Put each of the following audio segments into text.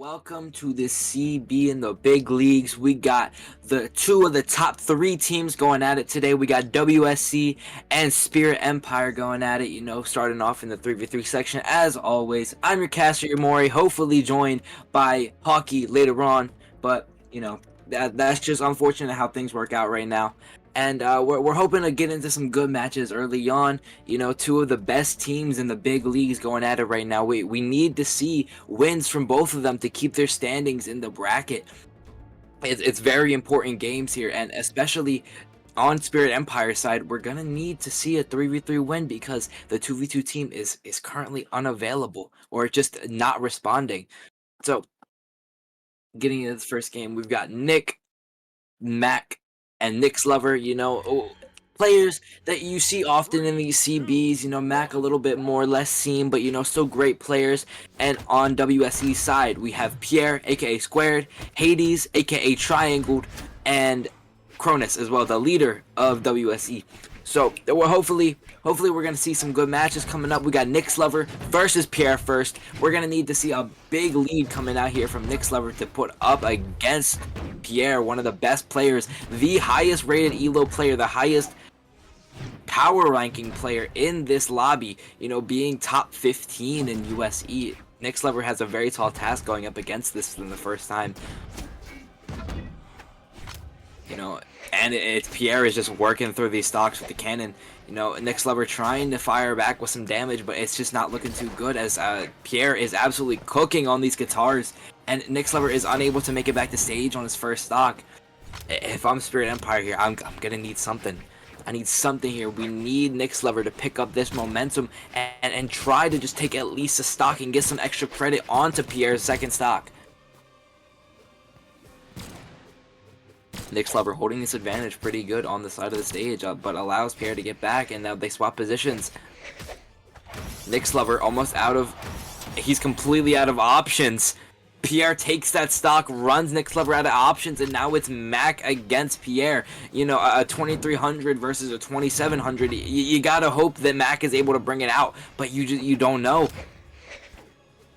Welcome to the CB in the big leagues. We got the two of the top three teams going at it today. We got WSC and Spirit Empire going at it, starting off in the 3v3 section. As always, I'm your caster, your Mori, hopefully joined by Hockey later on. But, that's just unfortunate how things work out right now. And we're hoping to get into some good matches early on. Two of the best teams in the big leagues going at it right now. We need to see wins from both of them to keep their standings in the bracket. It's very important games here, and especially on Spirit Empire side, we're gonna need to see a 3v3 win because the 2v2 team is currently unavailable or just not responding. So getting into this first game, we've got Nick, Mac, and Nick's Lover, players that you see often in these CBs. Mac a little bit more less seen, but still great players. And on WSC's side, we have Pierre, aka Squared, Hades, aka Triangled, and Cronus as well, the leader of WSE. So we're hopefully we're gonna see some good matches coming up. We got Nick's Lover versus Pierre first. We're gonna need to see a big lead coming out here from Nick's Lover to put up against Pierre, one of the best players, the highest rated ELO player, the highest power ranking player in this lobby, being top 15 in USE. Nick's Lover has a very tall task going up against this for the first time. And Pierre is just working through these stocks with the cannon. Nick's Lover trying to fire back with some damage, but it's just not looking too good as Pierre is absolutely cooking on these guitars, and Nick's Lover is unable to make it back to stage on his first stock. If I'm Spirit Empire here, I'm gonna need something. I need something here. We need Nick's Lover to pick up this momentum and try to just take at least a stock and get some extra credit onto Pierre's second stock. Nick's Lover holding this advantage pretty good on the side of the stage, but allows Pierre to get back, and now they swap positions. Nick's Lover almost he's completely out of options. Pierre takes that stock, runs Nick's Lover out of options, and now it's Mac against Pierre. A 2300 versus a 2700. You gotta hope that Mac is able to bring it out, but you don't know.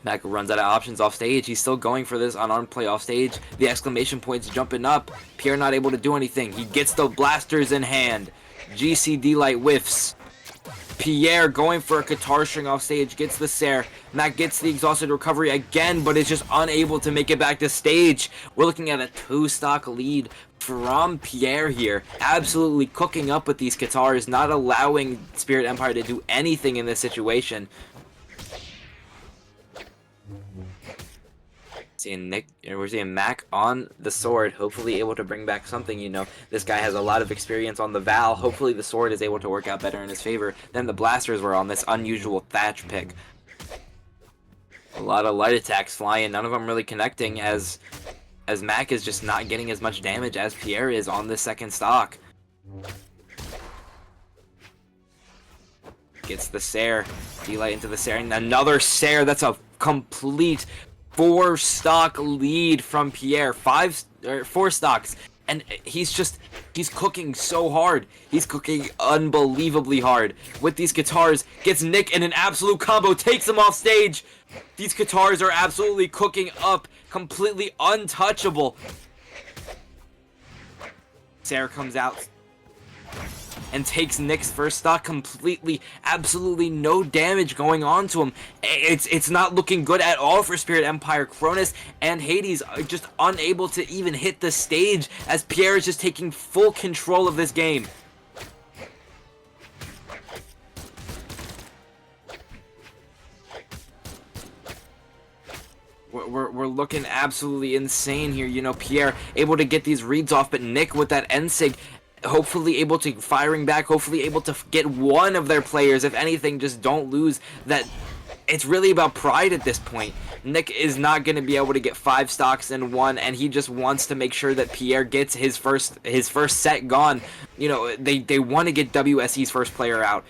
Mac runs out of options off stage. He's still going for this unarmed play off stage. The exclamation points jumping up. Pierre not able to do anything. He gets the blasters in hand. GCD light whiffs. Pierre going for a guitar string off stage. Gets the Sair. Mac gets the exhausted recovery again, but is just unable to make it back to stage. We're looking at a 2-stock lead from Pierre here. Absolutely cooking up with these guitars, not allowing Spirit Empire to do anything in this situation. We're seeing Mac on the sword, hopefully able to bring back something. This guy has a lot of experience on the Val. Hopefully the sword is able to work out better in his favor than the blasters were on this unusual Thatch pick. A lot of light attacks flying, none of them really connecting, as Mac is just not getting as much damage as Pierre is on this second stock. Gets the Sair, D-light into the Sair, and another Sair. That's a complete 4-stock lead from Pierre. 4 stocks, and he's cooking so hard. He's cooking unbelievably hard with these guitars. Gets Nick in an absolute combo, takes him off stage. These guitars are absolutely cooking up, completely untouchable. Sarah comes out and takes Nick's first stock completely. Absolutely no damage going on to him. It's not looking good at all for Spirit Empire. Cronus and Hades are just unable to even hit the stage as Pierre is just taking full control of this game. We're looking absolutely insane here. Pierre able to get these reads off, but Nick with that Ensig hopefully able to firing back, hopefully able to get one of their players. If anything, just don't lose that. It's really about pride at this point. Nick is not going to be able to get 5 stocks in one, and he just wants to make sure that Pierre gets his first set gone. They want to get WSE's first player out,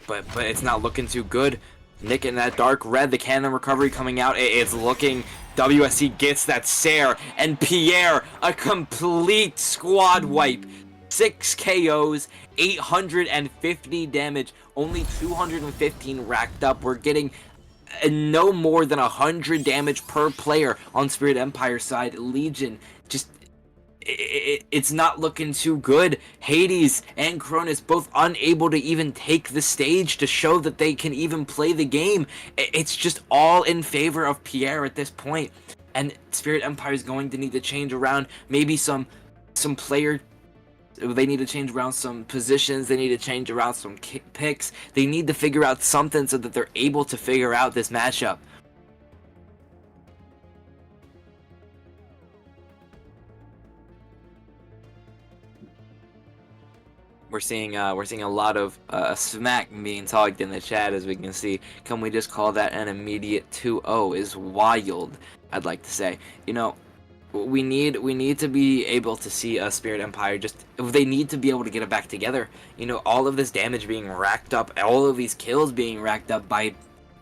but it's not looking too good. Nick in that dark red, the cannon recovery coming out. It's looking. WSC gets that Sair, and Pierre a complete squad wipe. 6 KOs, 850 damage, only 215 racked up. We're getting no more than 100 damage per player on Spirit Empire side. Legion just, it's not looking too good. Hades and Cronus both unable to even take the stage to show that they can even play the game. It's just all in favor of Pierre at this point. And Spirit Empire is going to need to change around maybe some player. They need to change around some positions. They need to change around some picks. They need to figure out something so that they're able to figure out this matchup. We're seeing a lot of smack being talked in the chat, as we can see. Can we just call that an immediate 2-0? Is wild, I'd like to say. You know, we need to be able to see a Spirit Empire just, they need to be able to get it back together. You know, all of this damage being racked up, all of these kills being racked up by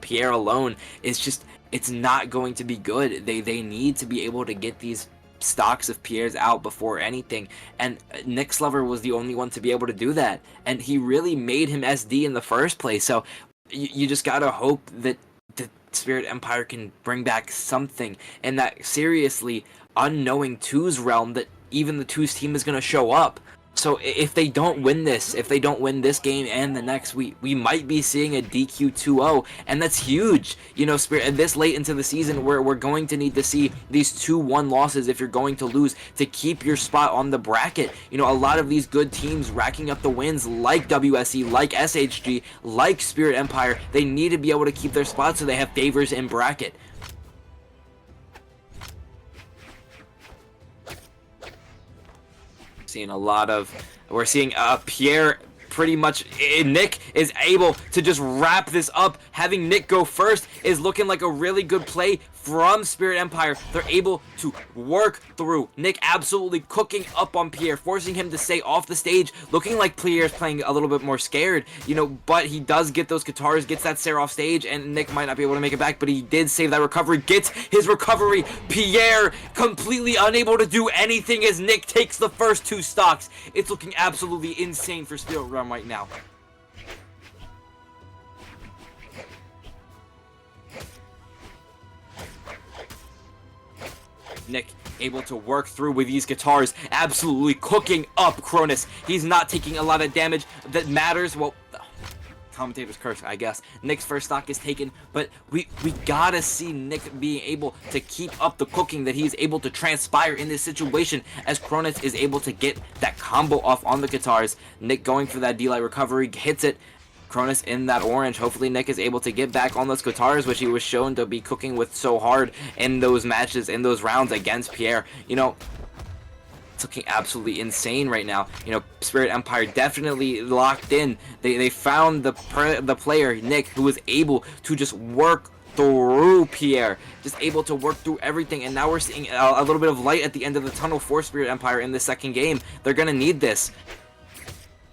Pierre alone is just, it's not going to be good. They need to be able to get these stocks of Pierre's out before anything, and Nick Slover was the only one to be able to do that, and he really made him SD in the first place. So you just gotta hope that the Spirit Empire can bring back something, and that seriously unknowing 2's realm, that even the 2's team is gonna show up. So if they don't win this, if they don't win this game and the next, we might be seeing a DQ 2-0, and that's huge. You know, Spirit, this late into the season, where we're going to need to see these 2-1 losses if you're going to lose to keep your spot on the bracket. You know, a lot of these good teams racking up the wins, like WSE, like SHG, like Spirit Empire, they need to be able to keep their spot so they have favors in bracket. We're seeing Pierre pretty much, Nick is able to just wrap this up. Having Nick go first is looking like a really good play from Spirit Empire. They're able to work through. Nick absolutely cooking up on Pierre, forcing him to stay off the stage, looking like Pierre's playing a little bit more scared, you know, but he does get those guitars, gets that Sarah off stage, and Nick might not be able to make it back, but he did save that recovery, gets his recovery. Pierre completely unable to do anything as Nick takes the first 2 stocks. It's looking absolutely insane for SpiritRealm right now. Nick able to work through with these guitars, absolutely cooking up Cronus. He's not taking a lot of damage that matters. Well, commentator's curse, I guess. Nick's first stock is taken, but we gotta see Nick being able to keep up the cooking that he's able to transpire in this situation, as Cronus is able to get that combo off on the guitars. Nick going for that D-Light recovery, hits it. Cronus in that orange. Hopefully Nick is able to get back on those guitars, which he was shown to be cooking with so hard in those matches, in those rounds against Pierre. You know, it's looking absolutely insane right now. You know, Spirit Empire definitely locked in. They found the player, Nick, who was able to just work through Pierre, just able to work through everything, and now we're seeing a little bit of light at the end of the tunnel for Spirit Empire in the second game. They're gonna need this.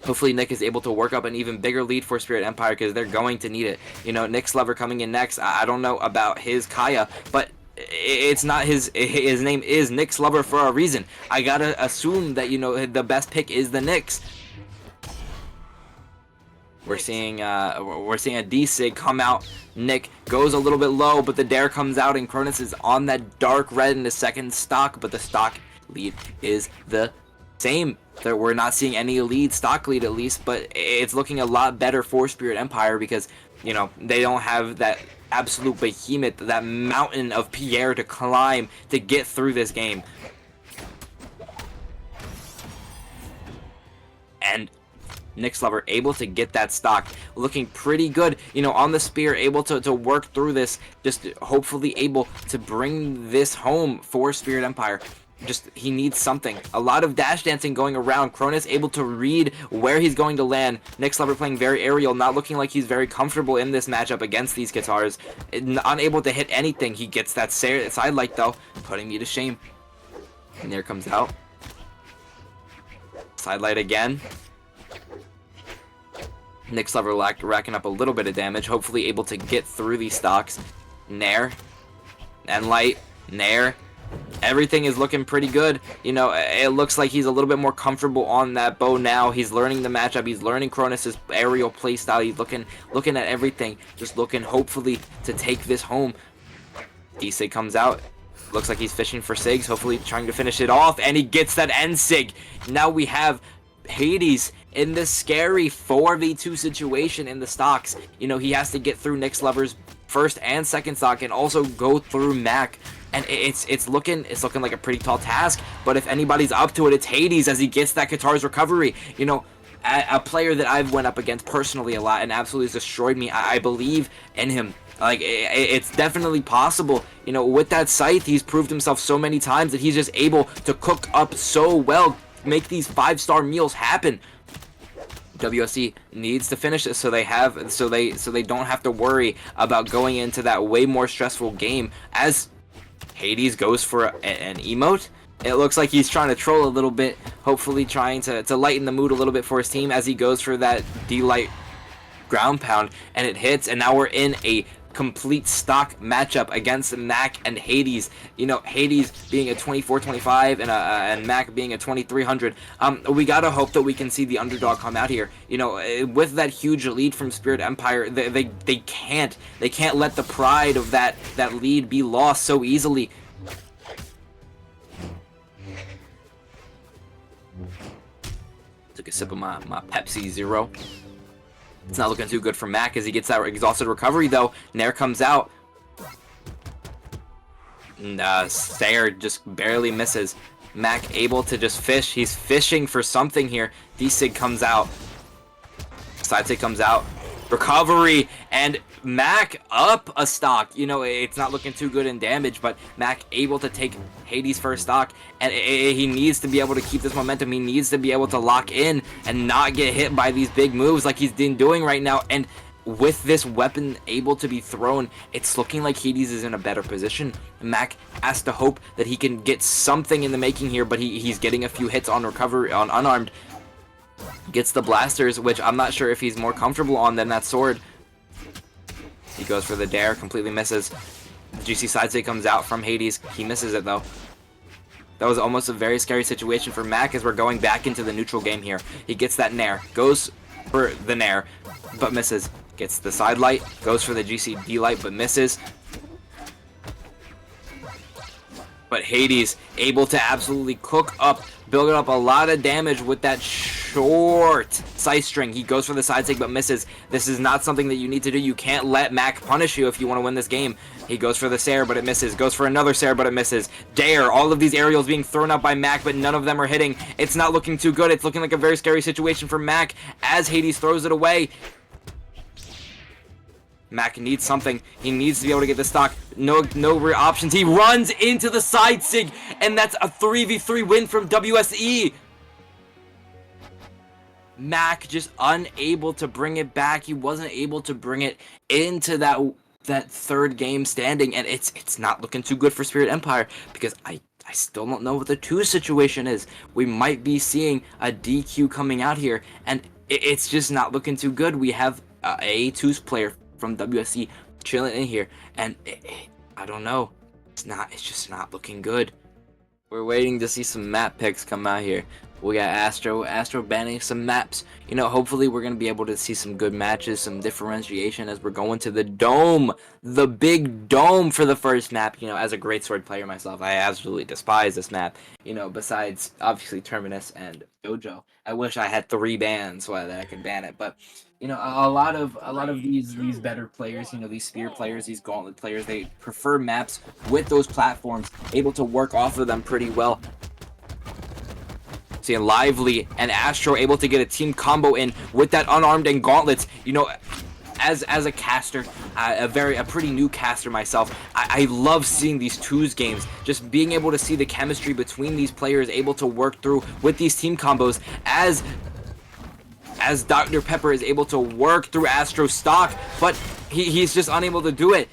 Hopefully Nick is able to work up an even bigger lead for Spirit Empire, because they're going to need it. You know, Nick Slover coming in next. I don't know about his Kaya, but it's not his name is Nick Slover for a reason. I gotta assume that, you know, the best pick is the Knicks. We're seeing a D-Sig come out. Nick goes a little bit low, but the dare comes out, and Cronus is on that dark red in the second stock, but the stock lead is the same. We're not seeing any lead, stock lead at least, but it's looking a lot better for Spirit Empire, because, you know, they don't have that absolute behemoth, that mountain of Pierre to climb to get through this game. And Nick Slover able to get that stock, looking pretty good, you know, on the spear, able to work through this, just hopefully able to bring this home for Spirit Empire. Just, he needs something. A lot of dash dancing going around. Cronus able to read where he's going to land. Nick Slover playing very aerial, not looking like he's very comfortable in this matchup against these guitars. Unable to hit anything. He gets that side light though, putting me to shame. And there comes out. Side light again. Nick Slover racking up a little bit of damage, hopefully able to get through these stocks. Nair. And light. Nair. everything is looking pretty good. You know, it looks like he's a little bit more comfortable on that bow now. He's learning the matchup. He's learning Cronus's aerial playstyle. He's looking at everything, just looking hopefully to take this home. D-Sig comes out. Looks like he's fishing for Sigs, hopefully trying to finish it off, and he gets that end Sig. Now we have Hades in this scary 4v2 situation in the stocks. You know, he has to get through Nick's Lover's first and second stock and also go through Mac. And it's looking like a pretty tall task, but if anybody's up to it, it's Hades as he gets that Qatar's recovery. You know, a player that I've went up against personally a lot and absolutely has destroyed me. I believe in him. Like, it's definitely possible. You know, with that scythe, he's proved himself so many times that he's just able to cook up so well, make these 5-star meals happen. WSC needs to finish this so they don't have to worry about going into that way more stressful game. As Hades goes for an emote, it looks like he's trying to troll a little bit, hopefully trying to lighten the mood a little bit for his team as he goes for that D-Light ground pound, and it hits, and now we're in a complete stock matchup against Mac and Hades. You know, Hades being a 2425 and Mac being a 2300. We gotta hope that we can see the underdog come out here. You know, with that huge lead from Spirit Empire, they can't let the pride of that lead be lost so easily. Took a sip of my Pepsi Zero. It's not looking too good for Mac as he gets that exhausted recovery, though. Nair comes out. And Sayer just barely misses. Mac able to just fish. He's fishing for something here. D-Sig comes out. Side Sig comes out. Recovery, and Mac up a stock. You know, it's not looking too good in damage, but Mac able to take Hades' first stock, and he needs to be able to keep this momentum. He needs to be able to lock in and not get hit by these big moves like he's been doing right now. And with this weapon able to be thrown, it's looking like Hades is in a better position. Mac has to hope that he can get something in the making here, but he's getting a few hits on recovery, on unarmed. Gets the blasters, which I'm not sure if he's more comfortable on than that sword. He goes for the dare, completely misses. GC side sig comes out from Hades. He misses it though. That was almost a very scary situation for Mac as we're going back into the neutral game here. He gets that nair, goes for the nair, but misses. Gets the side light, goes for the GC D light, but misses. But Hades able to absolutely cook up, building up a lot of damage with that short scythe string. He goes for the side sig but misses. This is not something that you need to do. You can't let Mac punish you if you want to win this game. He goes for the Sayer but it misses. Goes for another Sayer but it misses. Dare. All of these aerials being thrown out by Mac, but none of them are hitting. It's not looking too good. It's looking like a very scary situation for Mac as Hades throws it away. Mac needs something. He needs to be able to get the stock. No real options. He runs into the side sig, and that's a 3v3 win from WSE. Mac just unable to bring it back. He wasn't able to bring it into that third game standing, and it's not looking too good for Spirit Empire because I still don't know what the 2 situation is. We might be seeing a DQ coming out here, and it's just not looking too good. We have a 2's player from WSC chilling in here, and I don't know. It's just not looking good. We're waiting to see some map picks come out here. We got Astro banning some maps. You know, hopefully we're gonna be able to see some good matches, some differentiation as we're going to the dome, the big dome for the first map. You know, as a great sword player myself, I absolutely despise this map. You know, besides obviously Terminus and Jojo, I wish I had 3 bans so that I could ban it. But you know, a lot of these better players, you know, these spear players, these gauntlet players, they prefer maps with those platforms, able to work off of them pretty well. Seeing Lively and Astro able to get a team combo in with that unarmed and gauntlets. You know, as a caster, a pretty new caster myself, I love seeing these 2's games. Just being able to see the chemistry between these players, able to work through with these team combos as Dr. Pepper is able to work through Astro's stock, but he's just unable to do it.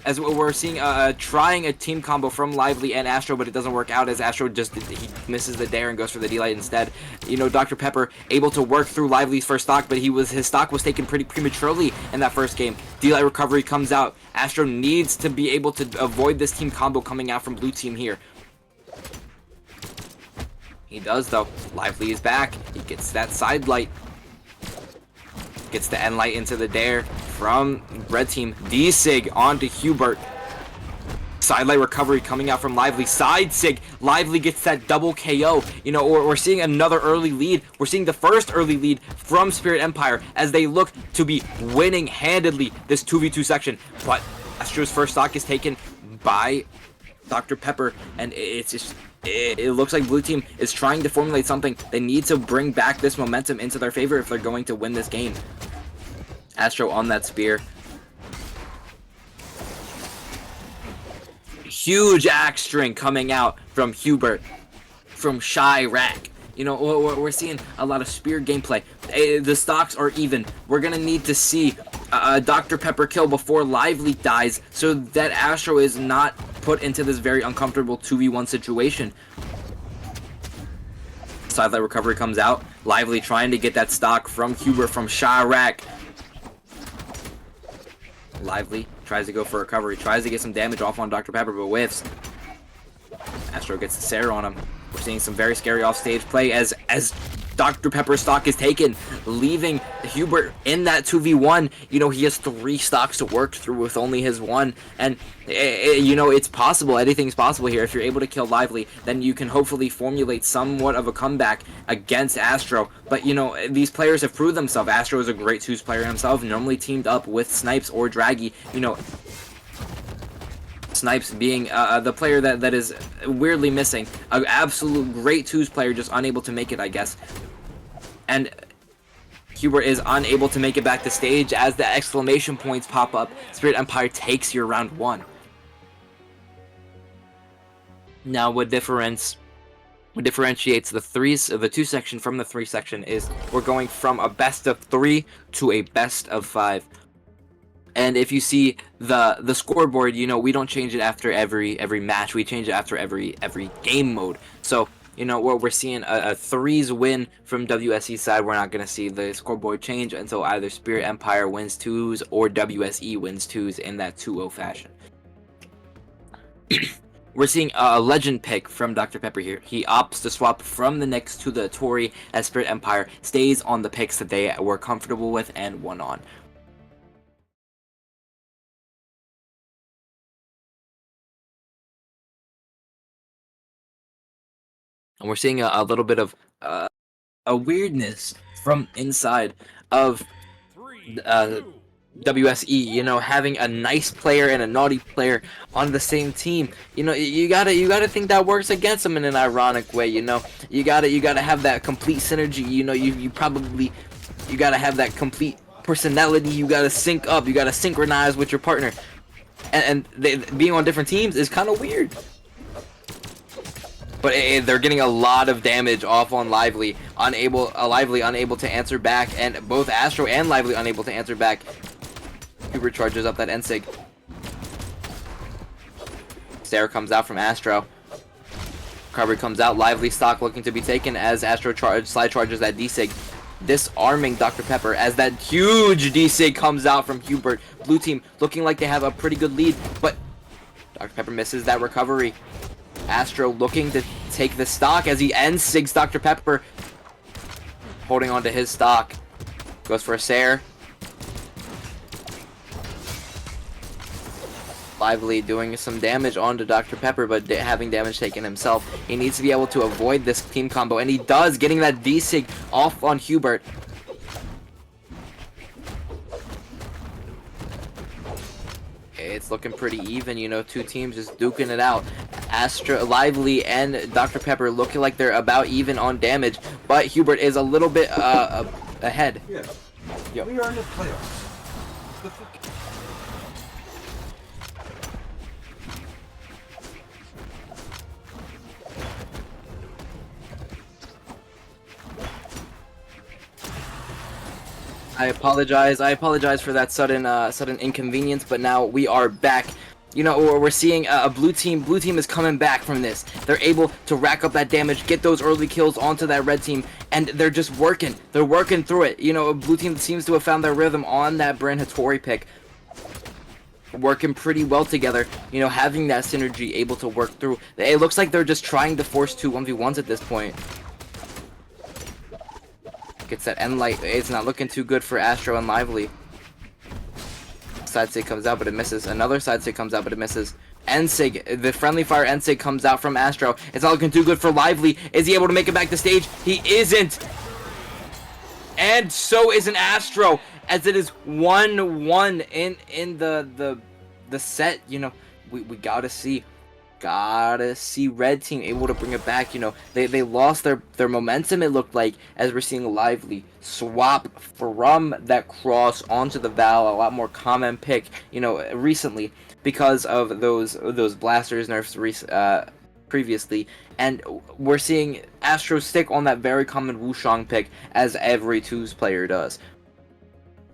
as we're seeing trying a team combo from Lively and Astro, but it doesn't work out as Astro he misses the dare and goes for the D-Light instead. You know, Dr. Pepper able to work through Lively's first stock, but his stock was taken pretty prematurely in that first game. D-Light recovery comes out. Astro needs to be able to avoid this team combo coming out from blue team here. He does though. Lively is back. He gets that side light. Gets the end light into the dare from red team. D-Sig onto Hubert. Sidelight recovery coming out from Lively. Side Sig. Lively gets that double KO. You know, we're seeing another early lead. We're seeing the first early lead from Spirit Empire as they look to be winning handedly this 2v2 section. But Astro's first stock is taken by Dr. Pepper, and it's just... It looks like blue team is trying to formulate something. They need to bring back this momentum into their favor if they're going to win this game. Astro on that spear. Huge axe string coming out from Hubert, from Chirac. You know, we're seeing a lot of spear gameplay. The stocks are even. We're going to need to see Dr. Pepper kill before Lively dies so that Astro is not put into this very uncomfortable 2v1 situation. Sidelight recovery comes out. Lively trying to get that stock from Hubert, from Chirac. Lively tries to go for recovery, tries to get some damage off on Dr. Pepper, but whiffs. Astro gets the Sarah on him. We're seeing some very scary offstage play as Dr. Pepper's stock is taken, leaving Hubert in that 2v1. You know, he has 3 stocks to work through with only his 1. And, you know, it's possible. Anything's possible here. If you're able to kill Lively, then you can hopefully formulate somewhat of a comeback against Astro. But, you know, these players have proved themselves. Astro is a great 2s player himself, normally teamed up with Snipes or Draggy. You know, Snipes being the player that is weirdly missing. An absolute great 2s player, just unable to make it, I guess. And Hubert is unable to make it back to stage as the exclamation points pop up. Spirit Empire takes your round 1. Now, what differentiates the 2 section from the 3 section is we're going from a best of 3 to a best of 5. And if you see the scoreboard, you know, we don't change it after every match. We change it after every game mode. So, you know, we're seeing a 3s win from WSE side. We're not going to see the scoreboard change until either Spirit Empire wins 2s or WSE wins 2s in that 2-0 fashion. We're seeing a legend pick from Dr. Pepper here. He opts to swap from the Nyx to the Tori as Spirit Empire stays on the picks that they were comfortable with and won on. And we're seeing a little bit of a weirdness from inside of WSE, you know, having a nice player and a naughty player on the same team. You know, you gotta think that works against them in an ironic way. You know, you gotta have that complete synergy. You know, you gotta have that complete personality. You gotta sync up. You gotta synchronize with your partner. And being on different teams is kind of weird. But they're getting a lot of damage off on Lively, unable to answer back, and both Astro and Lively unable to answer back. Hubert charges up that N-Sig. Sarah comes out from Astro. Recovery comes out. Lively stock looking to be taken as Astro slide charges that D-Sig, disarming Dr. Pepper as that huge D-Sig comes out from Hubert. Blue team looking like they have a pretty good lead, but Dr. Pepper misses that recovery. Astro looking to take the stock as he ends Sig's Dr. Pepper, holding on to his stock. Goes for a Sarah. Lively doing some damage onto Dr. Pepper, but having damage taken himself. He needs to be able to avoid this team combo, and he does, getting that D-Sig off on Hubert. It's looking pretty even, you know, 2 teams just duking it out. Astro, Lively, and Dr. Pepper looking like they're about even on damage, but Hubert is a little bit ahead. Yeah. Yo. We are in the playoffs. I apologize for that sudden inconvenience, but now we are back You know, or we're seeing a blue team is coming back from this. They're able to rack up that damage, get those early kills onto that red team, and they're just working. They're working through it. You know, blue team seems to have found their rhythm on that Brand Hattori pick. Working pretty well together, you know, having that synergy, able to work through. It looks like they're just trying to force 2 1v1s at this point. Gets that end light. It's not looking too good for Astro and Lively. Side sig comes out, but it misses. Another side sig comes out, but it misses. Ensig, the friendly fire Ensig comes out from Astro. It's not looking too good for Lively. Is he able to make it back to stage? He isn't. And so is an Astro, as it is 1-1 in the set. You know, we gotta see red team able to bring it back. You know, they lost their momentum, it looked like, as we're seeing Lively swap from that cross onto the Val, a lot more common pick, you know, recently, because of those blasters nerfs previously, and we're seeing Astro stick on that very common Wushang pick, as every 2's player does.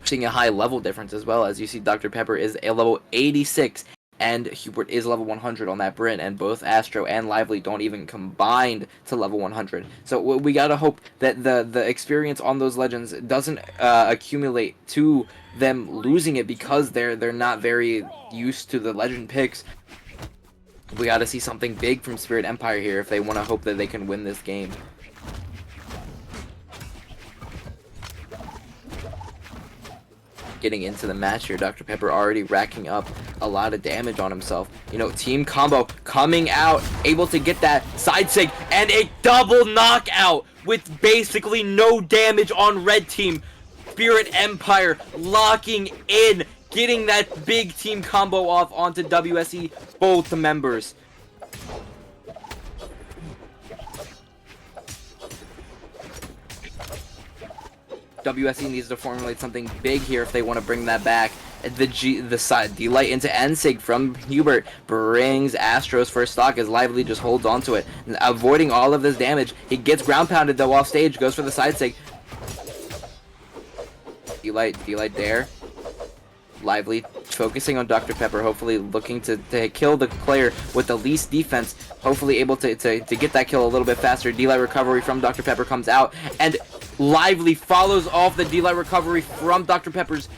Seeing a high level difference as well, as you see Dr. Pepper is a level 86 and Hubert is level 100 on that Brin, and both Astro and Lively don't even combine to level 100. So we gotta hope that the experience on those legends doesn't accumulate to them losing it, because they're not very used to the legend picks. We gotta see something big from Spirit Empire here if they want to hope that they can win this game. Getting into the match here, Dr. Pepper already racking up a lot of damage on himself. You know, team combo coming out, able to get that side sig and a double knockout with basically no damage on red team. Spirit Empire locking in, getting that big team combo off onto WSE, both members. WSE needs to formulate something big here if they want to bring that back. The side D-Light into Ensig from Hubert brings Astro's first stock, as Lively just holds onto it, avoiding all of this damage. He gets ground pounded though off stage, goes for the side sig. D-Light there. Lively focusing on Dr. Pepper, hopefully looking to kill the player with the least defense, hopefully able to get that kill a little bit faster. D-Light recovery from Dr. Pepper comes out, and Lively follows off the D-Light recovery from Dr. Pepper's,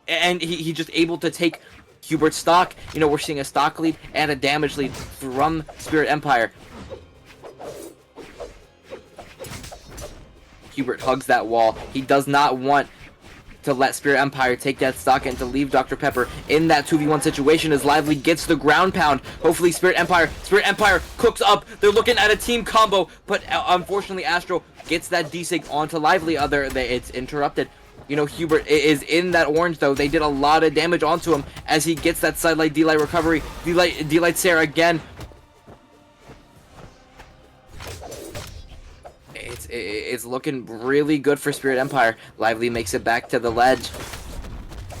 and he just able to take Hubert's stock. You know, we're seeing a stock lead and a damage lead from Spirit Empire. Hubert hugs that wall. He does not want to let Spirit Empire take that stock and to leave Dr. Pepper in that 2v1 situation, as Lively gets the ground pound. Hopefully Spirit Empire cooks up. They're looking at a team combo, but unfortunately Astro gets that D-Sig onto Lively. It's interrupted. You know, Hubert is in that orange though. They did a lot of damage onto him as he gets that sidelight D-Light recovery. D-Light Sarah again. It's looking really good for Spirit Empire. Lively makes it back to the ledge.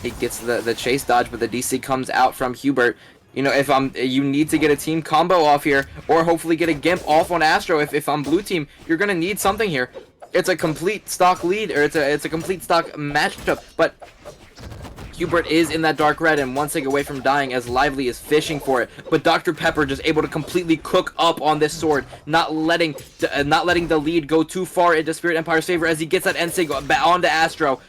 He gets the chase dodge, but the DC comes out from Hubert. You know, if you need to get a team combo off here, or hopefully get a Gimp off on Astro. If I'm blue team, you're gonna need something here. It's a complete stock lead, or it's a complete stock matchup, but Hubert is in that dark red and one sig away from dying, as Lively is fishing for it. But Dr. Pepper just able to completely cook up on this sword, not letting the lead go too far into Spirit Empire's favor, as he gets that end sig onto Astro.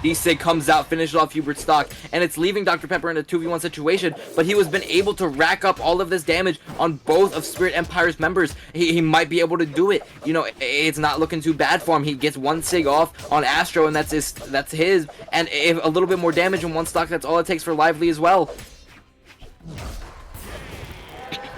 D-Sig comes out, finishes off Hubert's stock, and it's leaving Dr. Pepper in a 2v1 situation, but he was been able to rack up all of this damage on both of Spirit Empire's members. He might be able to do it. You know, it's not looking too bad for him. He gets one sig off on Astro, and that's his, and if a little bit more damage in one stock, that's all it takes for Lively as well.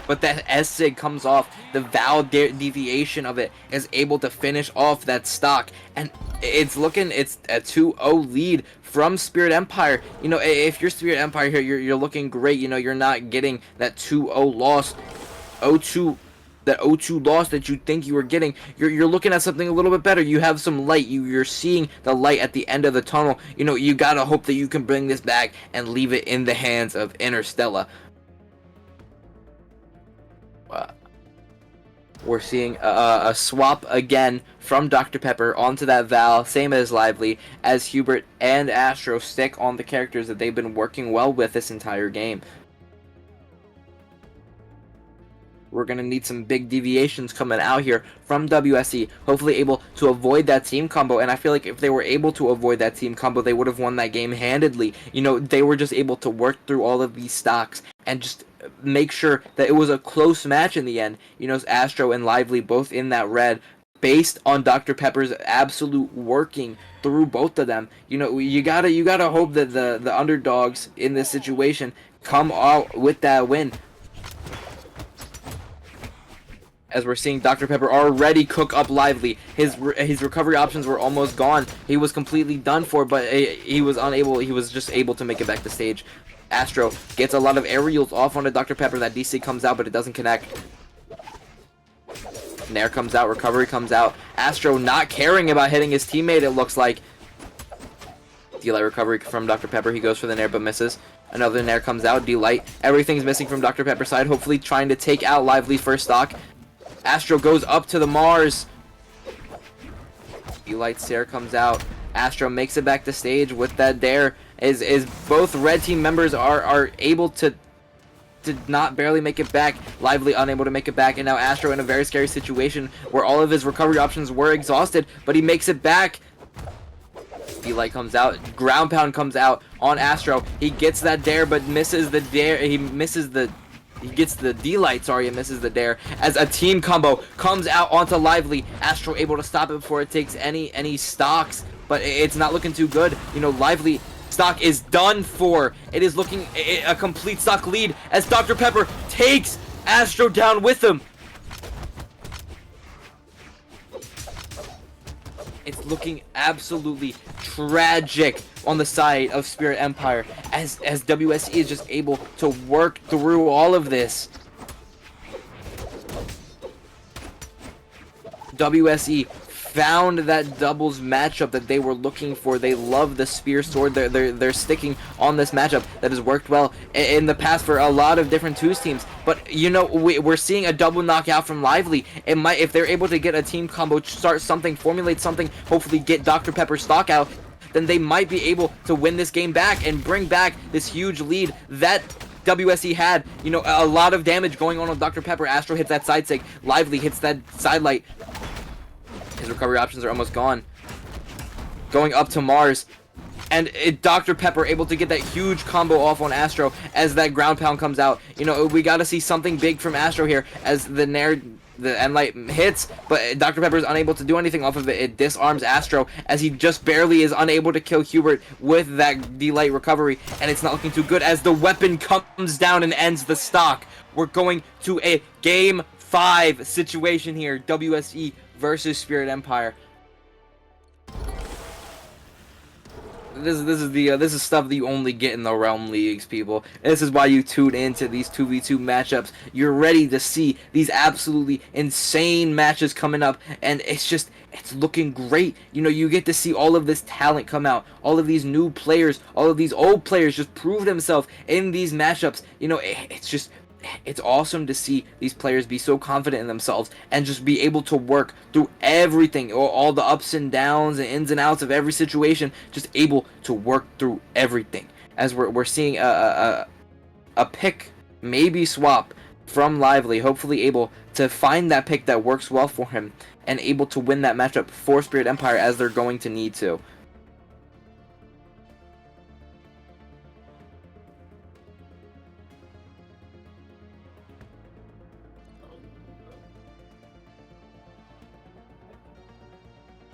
But that S-Sig comes off, the Val deviation of it is able to finish off that stock, and it's a 2-0 lead from Spirit Empire. You know, if you're Spirit Empire here, you're looking great. You know, you're not getting that 2-0 loss, that 0-2 loss that you think you were getting. You're looking at something a little bit better. You have some light. You're seeing the light at the end of the tunnel. You know, you gotta hope that you can bring this back and leave it in the hands of Interstella. We're seeing a swap again from Dr. Pepper onto that Val, same as Lively, as Hubert and Astro stick on the characters that they've been working well with this entire game. We're going to need some big deviations coming out here from WSE, hopefully able to avoid that team combo. And I feel like if they were able to avoid that team combo, they would have won that game handedly. You know, they were just able to work through all of these stocks and just make sure that it was a close match in the end. You know, Astro and Lively both in that red, based on Dr. Pepper's absolute working through both of them. You know, you gotta hope that the underdogs in this situation come out with that win. As we're seeing Dr. Pepper already cook up Lively. His recovery options were almost gone. He was completely done for, but he was unable. He was just able to make it back to stage. Astro gets a lot of aerials off onto Dr. Pepper. That DC comes out, but it doesn't connect. Nair comes out. Recovery comes out. Astro not caring about hitting his teammate, it looks like. D-Light recovery from Dr. Pepper. He goes for the Nair, but misses. Another Nair comes out. D-Light. Everything's missing from Dr. Pepper's side. Hopefully trying to take out Lively's first stock. Astro goes up to the Mars. D-Light Stare comes out. Astro makes it back to stage with that dare. Is both red team members are able to not barely make it back. Lively unable to make it back, and now Astro in a very scary situation where all of his recovery options were exhausted, but he makes it back. D-Light comes out. Ground Pound comes out on Astro. He gets that dare, but misses the dare. He gets the D-Light, sorry, and misses the dare as a team combo comes out onto Lively. Astro able to stop it before it takes any stocks, but it's not looking too good. You know, Lively stock is done for. It is looking a complete stock lead as Dr. Pepper takes Astro down with him. It's looking absolutely tragic on the side of Spirit Empire as WSE is just able to work through all of this. WSE found that doubles matchup that they were looking for. They love the spear sword. They're sticking on this matchup that has worked well in the past for a lot of different twos teams. But you know, we're seeing a double knockout from Lively. It might, if they're able to get a team combo, start something, formulate something, hopefully get Dr. Pepper's stock out, then they might be able to win this game back and bring back this huge lead that WSE had. You know, a lot of damage going on with Dr. Pepper. Astro hits that side sig. Lively hits that side light. His recovery options are almost gone. Going up to Mars. And Dr. Pepper able to get that huge combo off on Astro as that ground pound comes out. You know, we got to see something big from Astro here as the end light hits, but Dr. Pepper is unable to do anything off of it. It disarms Astro as he just barely is unable to kill Hubert with that D-Light recovery, and it's not looking too good as the weapon comes down and ends the stock. We're going to a Game 5 situation here, WSE versus Spirit Empire. This is stuff that you only get in the Realm Leagues, people. This is why you tune into these 2v2 matchups. You're ready to see these absolutely insane matches coming up, and it's looking great. You know, you get to see all of this talent come out, all of these new players, all of these old players just prove themselves in these matchups. You know, it's awesome to see these players be so confident in themselves and just be able to work through everything, all the ups and downs and ins and outs of every situation, just able to work through everything. As we're seeing a pick, maybe swap from Lively, hopefully able to find that pick that works well for him and able to win that matchup for Spirit Empire, as they're going to need to.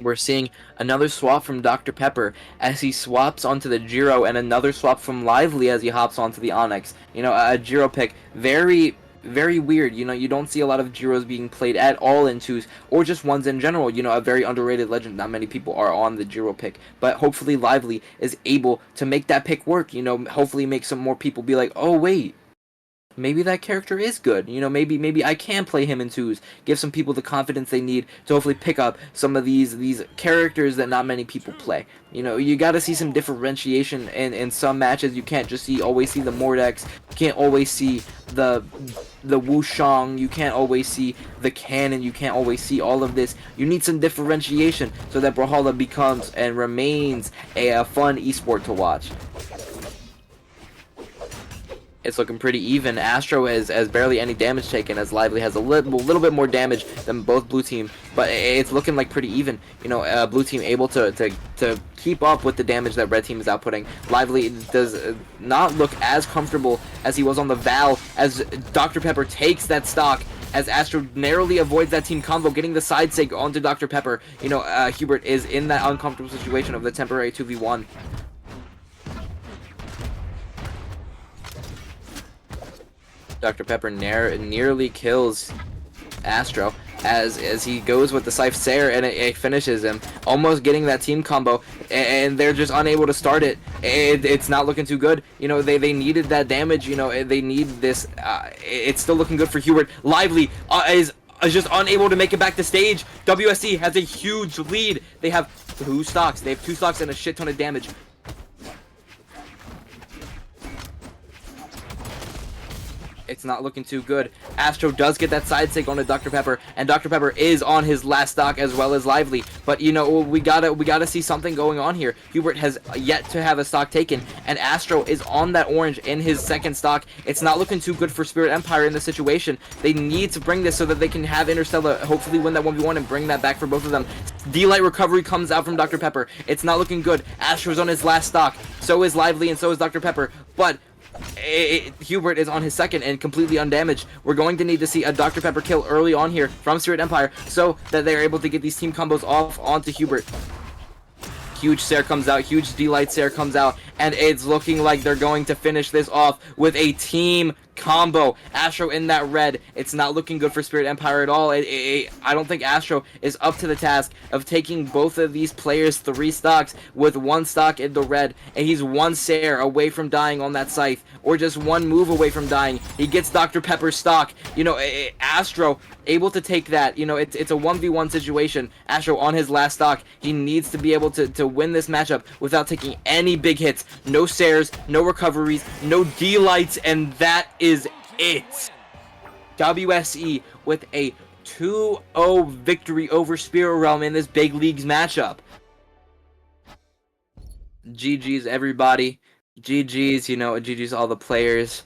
We're seeing another swap from Dr. Pepper as he swaps onto the Jiro, and another swap from Lively as he hops onto the Onyx. You know, a Jiro pick, very weird. You know, you don't see a lot of Jiros being played at all in twos, or just ones in general. You know, a very underrated legend. Not many people are on the Jiro pick, but hopefully Lively is able to make that pick work. You know, hopefully make some more people be like, oh wait, maybe that character is good. You know, maybe I can play him in twos. Give some people the confidence they need to hopefully pick up some of these characters that not many people play. You know, you got to see some differentiation in some matches. You can't just always see the Mordex. You can't always see the Wushang. You can't always see the Cannon. You can't always see all of this. You need some differentiation so that Brawlhalla becomes and remains a fun esport to watch. It's looking pretty even. Astro has barely any damage taken, as Lively has a little bit more damage than both blue team, but it's looking like pretty even. You know, blue team able to keep up with the damage that red team is outputting. Lively does not look as comfortable as he was on the Val, as Dr. Pepper takes that stock, as Astro narrowly avoids that team combo, getting the side sig onto Dr. Pepper. You know, Hubert is in that uncomfortable situation of the temporary 2v1. Dr. Pepper nearly kills Astro as he goes with the Scythe Sayer, and it finishes him, almost getting that team combo, and they're just unable to start it. It's not looking too good. You know, they needed that damage. You know, they need this. It's still looking good for Hubert. Lively is just unable to make it back to stage. WSC has a huge lead. They have two stocks. They have two stocks and a shit ton of damage. It's not looking too good. Astro does get that side sig onto Dr. Pepper, and Dr. Pepper is on his last stock as well as Lively. But you know, we gotta see something going on here. Hubert has yet to have a stock taken, and Astro is on that orange in his second stock. It's not looking too good for Spirit Empire in this situation. They need to bring this so that they can have Interstellar hopefully win that 1v1 and bring that back for both of them. D-Light recovery comes out from Dr. Pepper. It's not looking good. Astro's on his last stock. So is Lively, and so is Dr. Pepper. But Hubert is on his second and completely undamaged. We're going to need to see a Dr. Pepper kill early on here from Spirit Empire so that they're able to get these team combos off onto Hubert. Huge Sair comes out, huge D-Light Sair comes out, and it's looking like they're going to finish this off with a team combo. Astro in that red. It's not looking good for Spirit Empire at all. I don't think Astro is up to the task of taking both of these players' three stocks with one stock in the red, and he's one Sair away from dying on that scythe, or just one move away from dying. He gets Dr. Pepper's stock. You know, Astro able to take that. You know, it's a 1v1 situation. Astro on his last stock. He needs to be able to win this matchup without taking any big hits. No Sairs, no recoveries, no D-Lights, and that is it. WSE with a 2-0 victory over SpiritRealm in this big leagues matchup. GG's everybody. GG's, you know, GG's all the players.